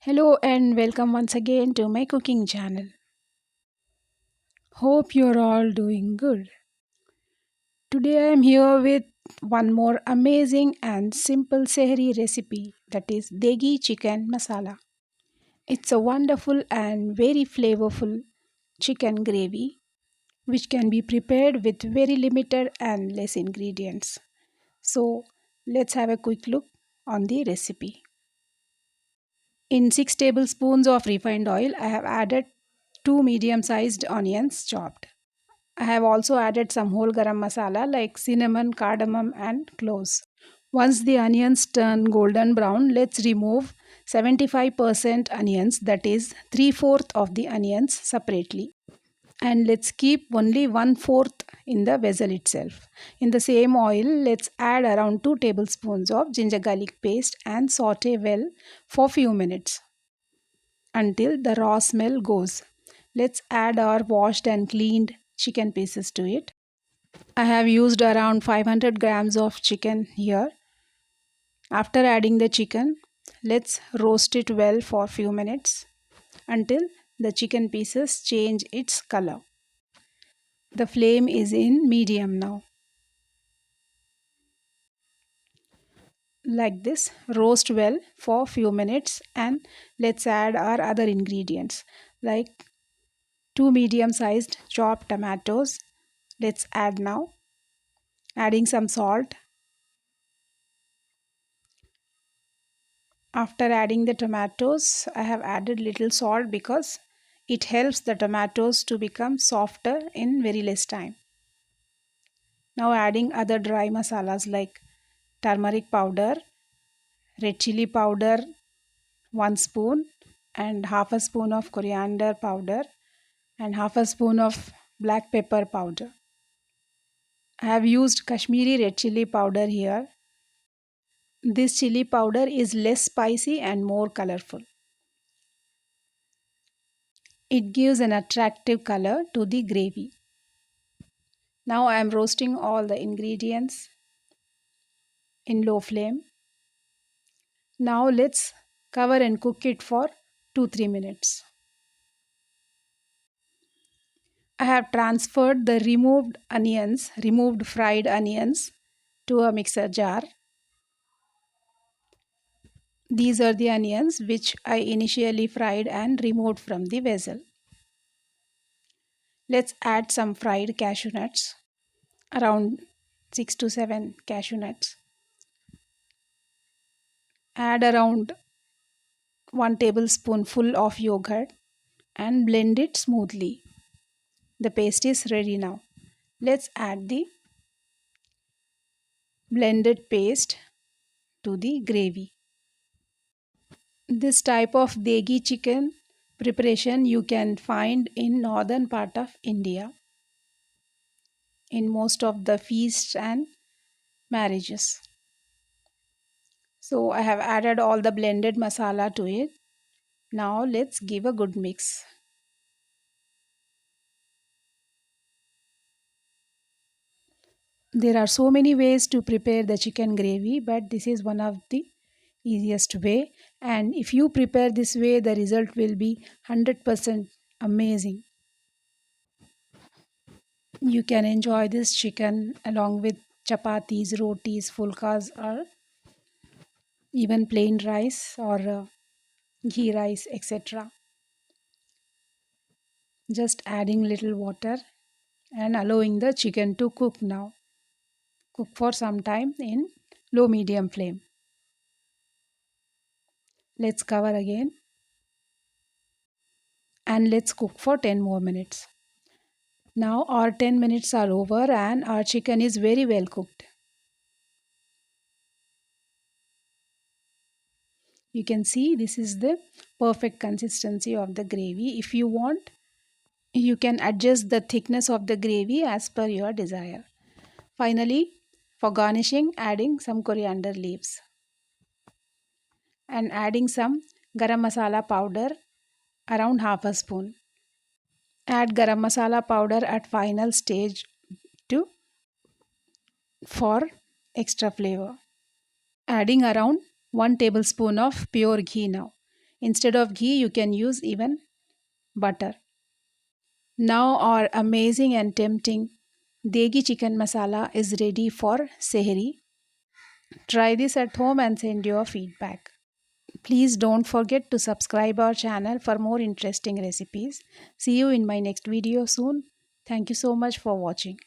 Hello and welcome once again to my cooking channel. Hope you're all doing good. Today I am here with one more amazing and simple Sehri recipe, that is Degi chicken masala. It's a wonderful and very flavorful chicken gravy which can be prepared with very limited and less ingredients. So let's have a quick look on the recipe. In 6 tablespoons of refined oil, I have added 2 medium sized onions chopped. I have also added some whole garam masala like cinnamon, cardamom, and cloves. Once the onions turn golden brown, let's remove 75% onions, that is 3/4 of the onions, separately. And let's keep only 1/4 in the vessel itself. In the same oil, let's add around 2 tablespoons of ginger garlic paste and saute well for few minutes until the raw smell goes. Let's add our washed and cleaned chicken pieces to it. I have used around 500 grams of chicken here. After adding the chicken, let's roast it well for few minutes until the chicken pieces change its color. The flame is in medium now. Like this, roast well for few minutes and let's add our other ingredients like 2 medium sized chopped tomatoes. Let's add now, adding some salt. After adding the tomatoes, I have added little salt because it helps the tomatoes to become softer in very less time. Now adding other dry masalas like turmeric powder, red chili powder 1 spoon, and half a spoon of coriander powder and half a spoon of black pepper powder. I have used Kashmiri red chili powder here. This chili powder is less spicy and more colorful. It gives an attractive color to the gravy. Now I am roasting all the ingredients in low flame. Now let's cover and cook it for 2-3 minutes. I have transferred the removed fried onions to a mixer jar. These are the onions which I initially fried and removed from the vessel. Let's add some fried cashew nuts, around 6 to 7 cashew nuts. Add around 1 tablespoonful of yogurt and blend it smoothly. The paste is ready now. Let's add the blended paste to the gravy. This type of Degi chicken preparation you can find in northern part of India in most of the feasts and marriages. So I have added all the blended masala to it. Now let's give a good mix. There are so many ways to prepare the chicken gravy, but this is one of the easiest way, and if you prepare this way the result will be 100% amazing. You can enjoy this chicken along with chapatis, rotis, fulkas, or even plain rice or ghee rice, etc. Just adding little water and allowing the chicken to cook now. Cook for some time in low medium flame. Let's cover again and let's cook for 10 more minutes. Now our 10 minutes are over and our chicken is very well cooked. You can see this is the perfect consistency of the gravy. If you want, you can adjust the thickness of the gravy as per your desire. Finally, for garnishing, adding some coriander leaves and adding some garam masala powder, around half a spoon. Add garam masala powder at final stage to for extra flavor. Adding around 1 tablespoon of pure ghee now. Instead of ghee, you can use even butter. Now our amazing and tempting Degi chicken masala is ready for Sehri. Try this at home and send your feedback. Please don't forget to subscribe our channel for more interesting recipes. See you in my next video soon. Thank you so much for watching.